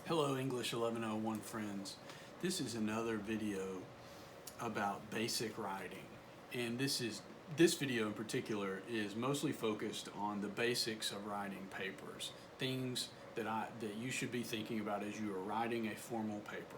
Hello English 1101 friends. This is another video about basic writing, and this video in particular is mostly focused on the basics of writing papers, things that you should be thinking about as you are writing a formal paper.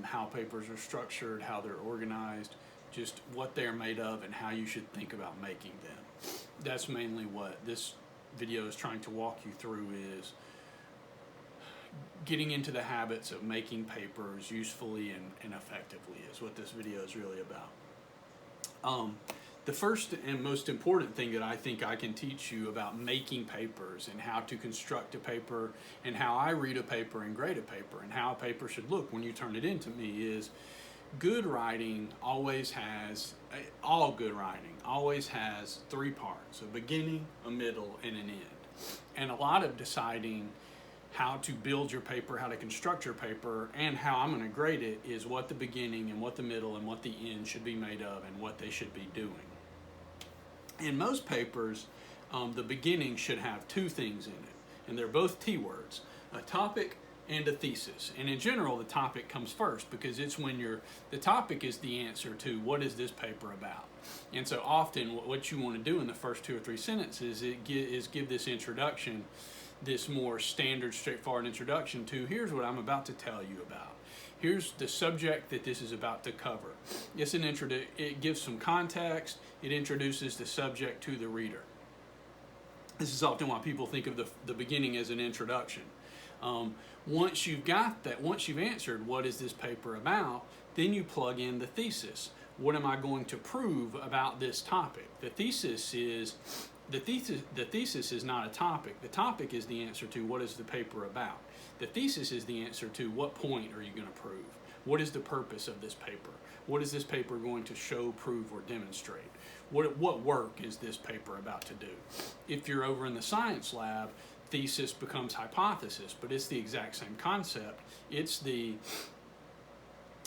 How papers are structured, how they're organized, just what they're made of, and how you should think about making them. That's mainly what this video is trying to walk you through, is getting into the habits of making papers usefully and effectively is what this video is really about. The first and most important thing that I think I can teach you about making papers and how to construct a paper and how I read a paper and grade a paper and how a paper should look when you turn it into me is good writing always has, all good writing always has three parts: a beginning, a middle, and an end. And a lot of deciding how to build your paper, how to construct your paper, and how I'm going to grade it is what the beginning and what the middle and what the end should be made of and what they should be doing. In most papers, the beginning should have two things in it, and they're both T words: a topic and a thesis. And in general, the topic comes first because it's when the topic is the answer to what is this paper about. And so often what you want to do in the first two or three sentences is give this introduction, this more standard, straightforward introduction to here's what I'm about to tell you about. Here's the subject that this is about to cover. It gives some context. It introduces the subject to the reader. This is often why people think of the beginning as an introduction. Once you've got that, once you've answered what is this paper about, then you plug in the thesis. What am I going to prove about this topic? The thesis is not a topic. The topic is the answer to what is the paper about. The thesis is the answer to what point are you going to prove? What is the purpose of this paper? What is this paper going to show, prove, or demonstrate? What work is this paper about to do? If you're over in the science lab, thesis becomes hypothesis, but it's the exact same concept. It's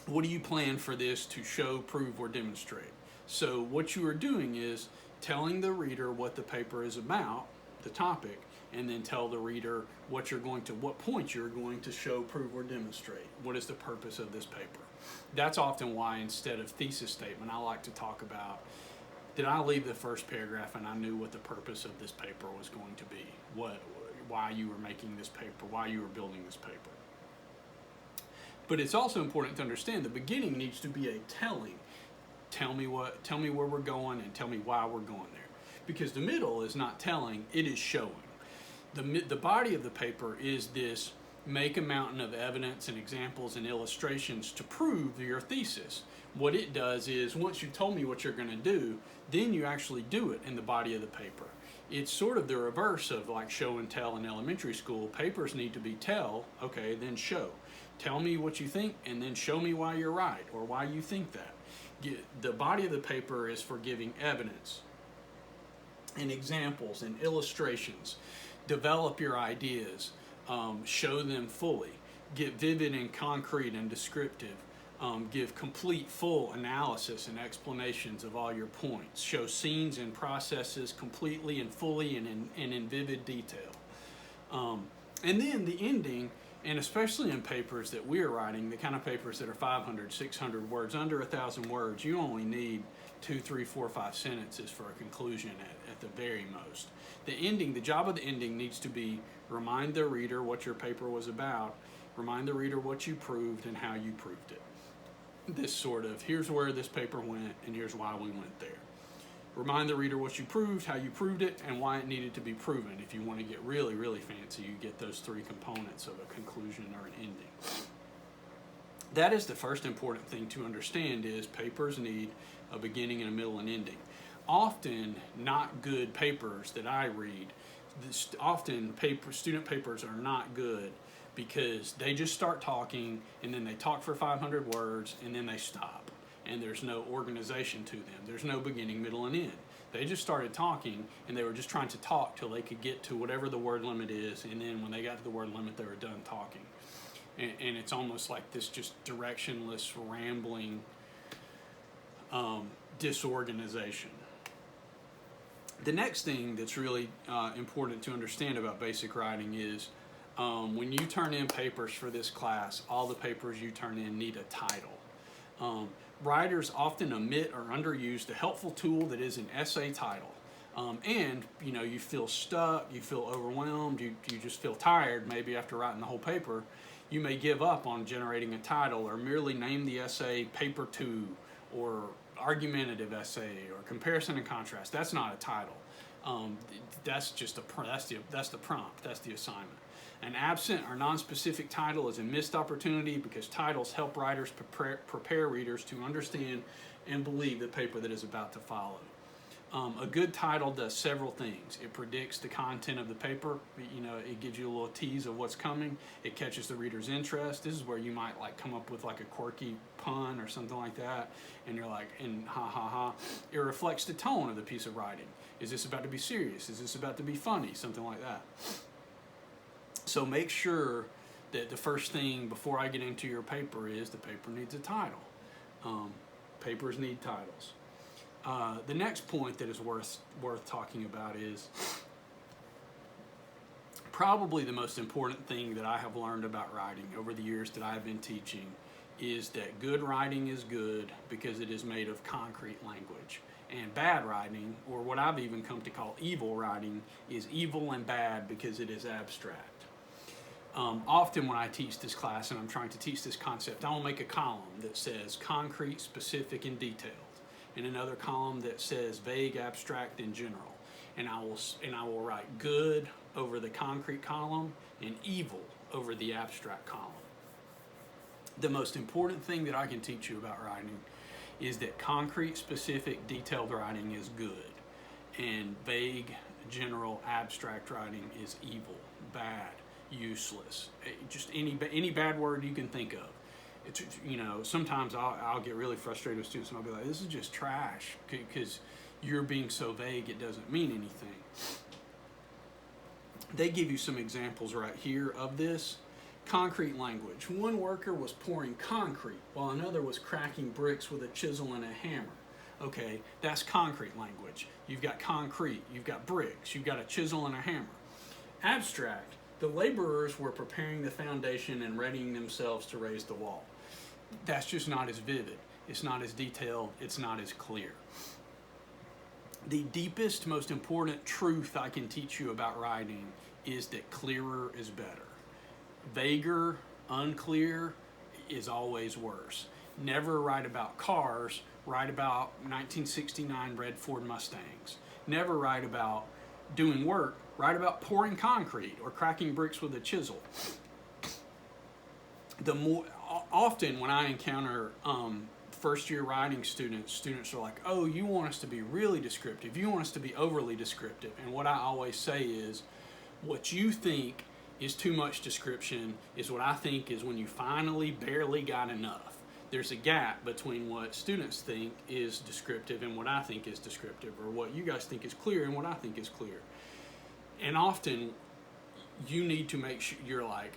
what do you plan for this to show, prove, or demonstrate? So what you are doing is telling the reader what the paper is about, the topic, and then tell the reader what point you're going to show, prove, or demonstrate. What is the purpose of this paper? That's often why instead of thesis statement, I like to talk about, did I leave the first paragraph and I knew what the purpose of this paper was going to be? Why you were making this paper, why you were building this paper. But it's also important to understand the beginning needs to be a telling. Tell me where we're going and tell me why we're going there. Because the middle is not telling, it is showing. The body of the paper is this: make a mountain of evidence and examples and illustrations to prove your thesis. What it does is, once you've told me what you're going to do, then you actually do it in the body of the paper. It's sort of the reverse of like show and tell in elementary school. Papers need to be tell, okay, then show. Tell me what you think and then show me why you're right or why you think that. The body of the paper is for giving evidence and examples and illustrations. Develop your ideas, show them fully, get vivid and concrete and descriptive, give complete, full analysis and explanations of all your points, show scenes and processes completely and fully and in vivid detail. And then the ending, and especially in papers that we're writing, the kind of papers that are 500, 600 words, under 1,000 words, you only need 2, 3, 4, 5 sentences for a conclusion at the very most. The job of the ending needs to be remind the reader what your paper was about, remind the reader what you proved and how you proved it. This sort of, here's where this paper went and here's why we went there. Remind the reader what you proved, how you proved it, and why it needed to be proven. If you want to get really, really fancy, you get those three components of a conclusion or an ending. That is the first important thing to understand, is papers need a beginning and a middle and ending. Often not good papers that I read, student papers are not good because they just start talking and then they talk for 500 words and then they stop. And there's no organization to them. There's no beginning, middle, and end. They just started talking, and they were just trying to talk till they could get to whatever the word limit is, and then when they got to the word limit, they were done talking. And it's almost like this just directionless, rambling disorganization. The next thing that's really important to understand about basic writing is when you turn in papers for this class, all the papers you turn in need a title. Writers often omit or underuse the helpful tool that is an essay title. And you feel stuck, you feel overwhelmed, you just feel tired maybe after writing the whole paper. You may give up on generating a title or merely name the essay Paper 2 or Argumentative Essay or Comparison and Contrast. That's not a title. That's just that's the prompt, that's the assignment. An absent or non-specific title is a missed opportunity because titles help writers prepare readers to understand and believe the paper that is about to follow. A good title does several things. It predicts the content of the paper. It gives you a little tease of what's coming. It catches the reader's interest. This is where you might come up with a quirky pun or something like that, and you're and ha ha ha. It reflects the tone of the piece of writing. Is this about to be serious? Is this about to be funny? Something like that. So make sure that the first thing before I get into your paper is the paper needs a title. Papers need titles. The next point that is worth talking about is probably the most important thing that I have learned about writing over the years that I've been teaching is that good writing is good because it is made of concrete language. And bad writing, or what I've even come to call evil writing, is evil and bad because it is abstract. Often when I teach this class and I'm trying to teach this concept, I will make a column that says concrete, specific, and detailed, and another column that says vague, abstract, and general. And I will write good over the concrete column and evil over the abstract column. The most important thing that I can teach you about writing is that concrete, specific, detailed writing is good, and vague, general, abstract writing is evil, bad, useless. Just any bad word you can think of. It's, sometimes I'll get really frustrated with students and I'll be like, this is just trash because you're being so vague it doesn't mean anything. They give you some examples right here of this. Concrete language. One worker was pouring concrete while another was cracking bricks with a chisel and a hammer. Okay, that's concrete language. You've got concrete, you've got bricks, you've got a chisel and a hammer. Abstract. The laborers were preparing the foundation and readying themselves to raise the wall. That's just not as vivid. It's not as detailed. It's not as clear. The deepest, most important truth I can teach you about writing is that clearer is better. Vaguer, unclear is always worse. Never write about cars. Write about 1969 red Ford Mustangs. Never write about doing work. Write about pouring concrete or cracking bricks with a chisel. Often when I encounter first year writing students are like, oh, you want us to be really descriptive. You want us to be overly descriptive. And what I always say is, what you think is too much description is what I think is when you finally barely got enough. There's a gap between what students think is descriptive and what I think is descriptive, or what you guys think is clear and what I think is clear. And often you need to make sure you're like,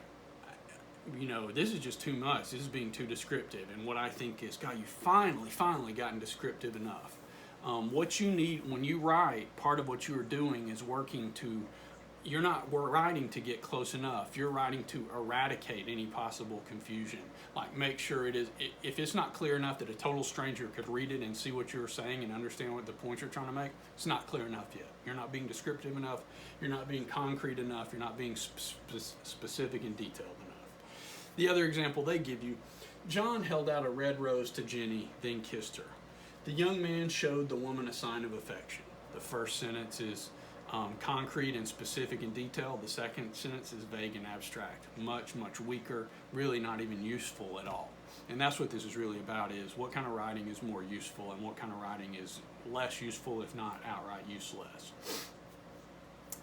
this is just too much. This is being too descriptive. And what I think is, God, you finally gotten descriptive enough. What you need when you write, part of what you are doing is you're not writing to get close enough. You're writing to eradicate any possible confusion. Like, make sure if it's not clear enough that a total stranger could read it and see what you're saying and understand what the point you're trying to make, it's not clear enough yet. You're not being descriptive enough. You're not being concrete enough. You're not being specific and detailed enough. The other example they give you, John held out a red rose to Jenny, then kissed her. The young man showed the woman a sign of affection. The first sentence is concrete and specific and detailed. The second sentence is vague and abstract. Much, much weaker, really not even useful at all. And that's what this is really about, is what kind of writing is more useful and what kind of writing is less useful, if not outright useless.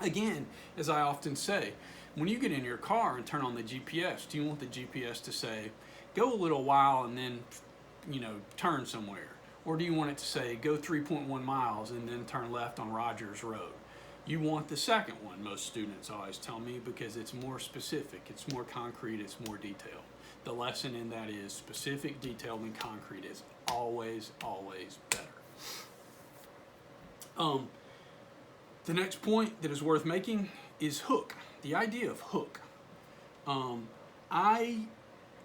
Again, as I often say, when you get in your car and turn on the GPS, do you want the GPS to say, go a little while and then, turn somewhere? Or do you want it to say, go 3.1 miles and then turn left on Rogers Road? You want the second one, most students always tell me, because it's more specific, it's more concrete, it's more detailed. The lesson in that is specific, detailed, and concrete is always, always better. The next point that is worth making is hook. The idea of hook. I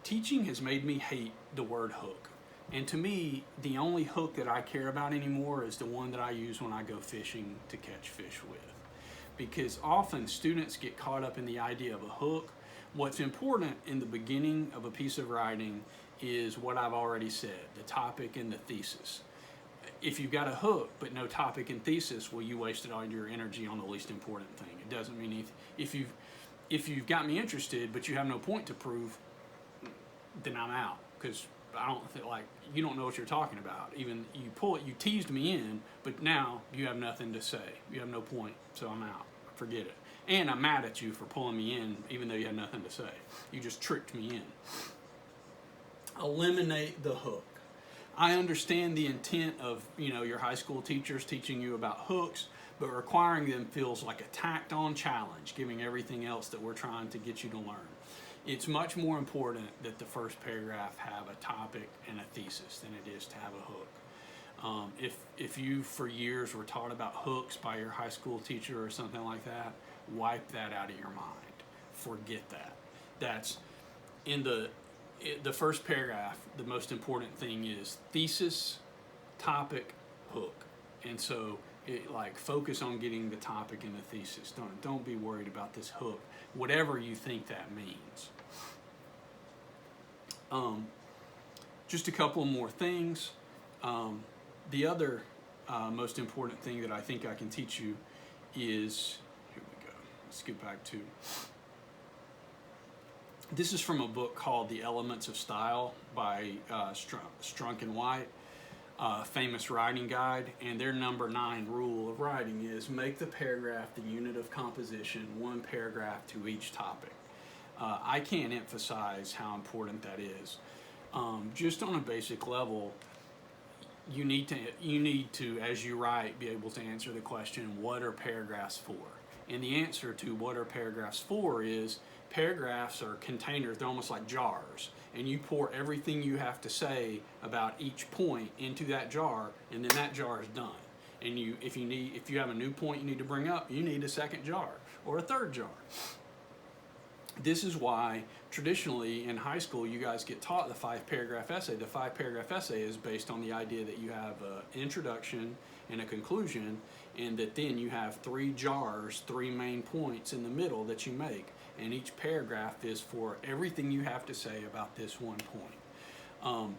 teaching has made me hate the word hook. And to me, the only hook that I care about anymore is the one that I use when I go fishing to catch fish with. Because often students get caught up in the idea of a hook. What's important in the beginning of a piece of writing is what I've already said, the topic and the thesis. If you've got a hook but no topic and thesis, well, you wasted all your energy on the least important thing. It doesn't mean anything. If you've got me interested but you have no point to prove, then I'm out, because I don't think, like, you don't know what you're talking about. Even you teased me in, but now you have nothing to say. You have no point, so I'm out. Forget it. And I'm mad at you for pulling me in, even though you had nothing to say. You just tricked me in. Eliminate the hook. I understand the intent of, your high school teachers teaching you about hooks, but requiring them feels like a tacked on challenge, giving everything else that we're trying to get you to learn. It's much more important that the first paragraph have a topic and a thesis than it is to have a hook. If you for years were taught about hooks by your high school teacher or something like that, wipe that out of your mind. Forget that. That's in the first paragraph. The most important thing is thesis, topic, hook. And so focus on getting the topic and the thesis. Don't be worried about this hook, whatever you think that means. Just a couple more things. The other most important thing that I think I can teach you is, here we go, let's get back to, this is from a book called The Elements of Style by Strunk and White, famous writing guide, and their number 9 rule of writing is make the paragraph the unit of composition, one paragraph to each topic. I can't emphasize how important that is. Just on a basic level, you need to, as you write, be able to answer the question, what are paragraphs for? And the answer to what are paragraphs for is, paragraphs are containers, they're almost like jars, and you pour everything you have to say about each point into that jar, and then that jar is done. And if you have a new point you need to bring up, you need a second jar or a third jar. This is why traditionally in high school you guys get taught the 5-paragraph essay. The 5-paragraph essay is based on the idea that you have an introduction and a conclusion, and that then you have 3 jars, 3 main points in the middle that you make, and each paragraph is for everything you have to say about this one point.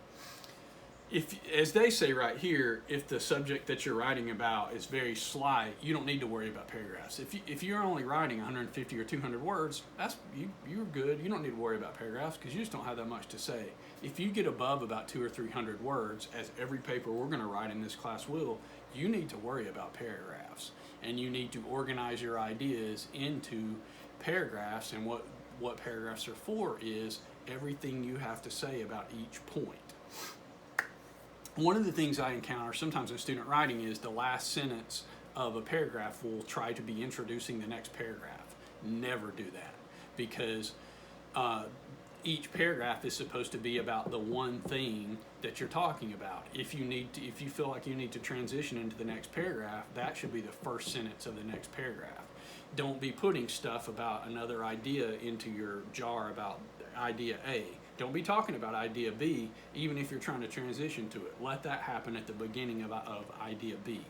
If, as they say right here, if the subject that you're writing about is very slight, you don't need to worry about paragraphs. If you're only writing 150 or 200 words, you're good. You don't need to worry about paragraphs because you just don't have that much to say. If you get above about 200 or 300 words, as every paper we're going to write in this class will, you need to worry about paragraphs, and you need to organize your ideas into paragraphs. And what paragraphs are for is everything you have to say about each point. One of the things I encounter sometimes in student writing is the last sentence of a paragraph will try to be introducing the next paragraph. Never do that, because each paragraph is supposed to be about the one thing that you're talking about. If you feel like you need to transition into the next paragraph, that should be the first sentence of the next paragraph. Don't be putting stuff about another idea into your jar about idea A. Don't be talking about idea B, even if you're trying to transition to it. Let that happen at the beginning of idea B.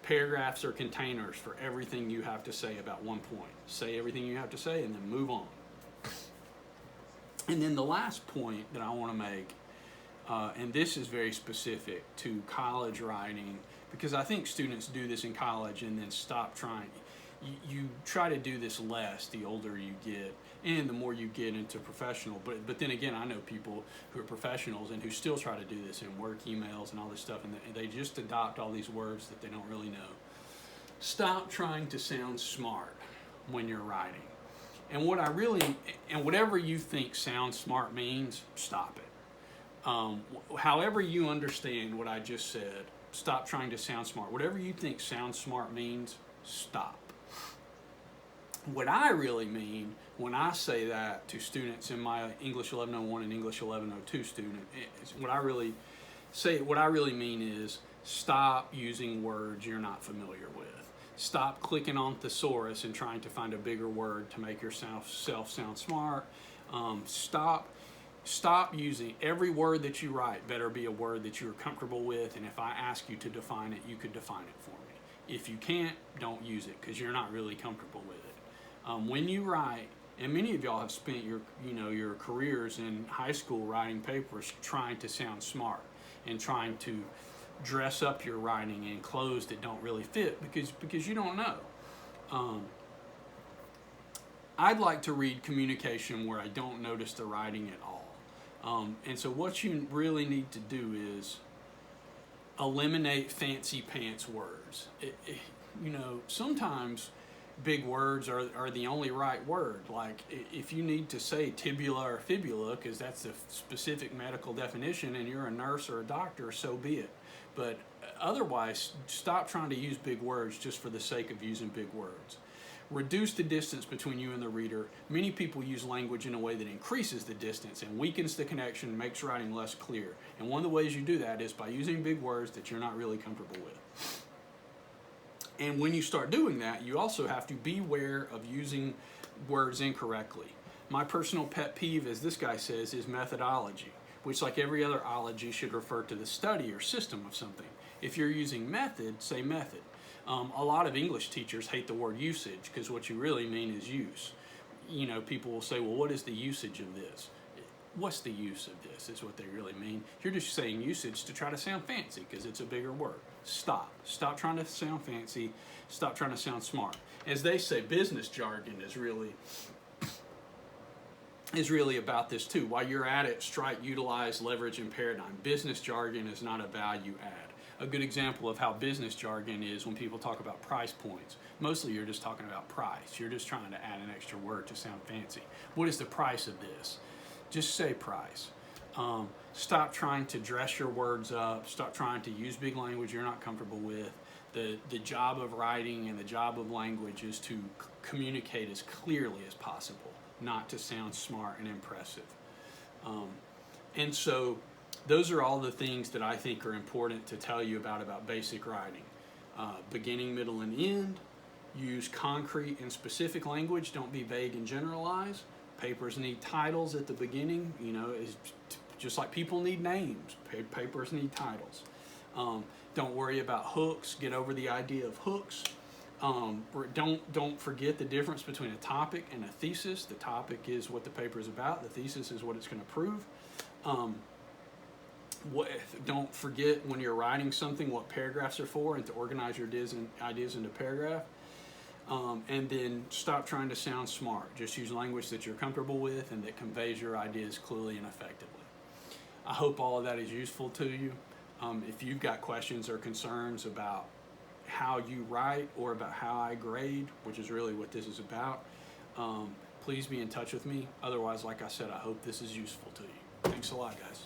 Paragraphs are containers for everything you have to say about one point. Say everything you have to say and then move on. And then the last point that I want to make, and this is very specific to college writing, because I think students do this in college and then stop trying. You try to do this less the older you get and the more you get into professional. But then again, I know people who are professionals and who still try to do this in work emails and all this stuff, and they just adopt all these words that they don't really know. Stop trying to sound smart when you're writing. And whatever you think sounds smart means, stop it. However you understand what I just said, stop trying to sound smart. Whatever you think sounds smart means, stop. What I really mean when I say that to students in my English 1101 and English 1102 student, what I really mean is stop using words you're not familiar with. Stop clicking on thesaurus and trying to find a bigger word to make yourself sound smart. Stop using every word that you write better be a word that you're comfortable with, and if I ask you to define it, you could define it for me. If you can't, don't use it because you're not really comfortable with it. When you write, and many of y'all have spent your careers in high school writing papers trying to sound smart and trying to dress up your writing in clothes that don't really fit because you don't know. I'd like to read communication where I don't notice the writing at all. And so what you really need to do is eliminate fancy pants words. Sometimes big words are the only right word. Like if you need to say tibula or fibula because that's the specific medical definition and you're a nurse or a doctor, so be it. But otherwise, stop trying to use big words just for the sake of using big words. Reduce the distance between you and the reader. Many people use language in a way that increases the distance and weakens the connection, makes writing less clear. And one of the ways you do that is by using big words that you're not really comfortable with. And when you start doing that, you also have to beware of using words incorrectly. My personal pet peeve, as this guy says, is methodology, which, like every other ology, should refer to the study or system of something. If you're using method, say method. A lot of English teachers hate the word usage because what you really mean is use. People will say, well, what is the usage of this? What's the use of this is what they really mean. You're just saying usage to try to sound fancy because it's a bigger word. Stop trying to sound fancy. Stop trying to sound smart. As they say, business jargon is really about this too. While you're at it, strike, utilize, leverage, and paradigm. Business jargon is not a value add. A good example of how business jargon is when people talk about price points. Mostly you're just talking about price. You're just trying to add an extra word to sound fancy. What is the price of this? Just say price. Stop trying to dress your words up. Stop trying to use big language you're not comfortable with. The job of writing and the job of language is to communicate as clearly as possible, not to sound smart and impressive. And so those are all the things that I think are important to tell you about basic writing. Beginning, middle, and end. Use concrete and specific language. Don't be vague and generalize. Papers need titles at the beginning. It's just like people need names. Papers need titles. Don't worry about hooks. Get over the idea of hooks. Don't forget the difference between a topic and a thesis. The topic is what the paper is about. The thesis is what it's going to prove. Don't forget when you're writing something what paragraphs are for and to organize your ideas into paragraph. And then stop trying to sound smart. Just use language that you're comfortable with and that conveys your ideas clearly and effectively. I hope all of that is useful to you. If you've got questions or concerns about how you write or about how I grade, which is really what this is about, please be in touch with me. Otherwise, like I said, I hope this is useful to you. Thanks a lot, guys.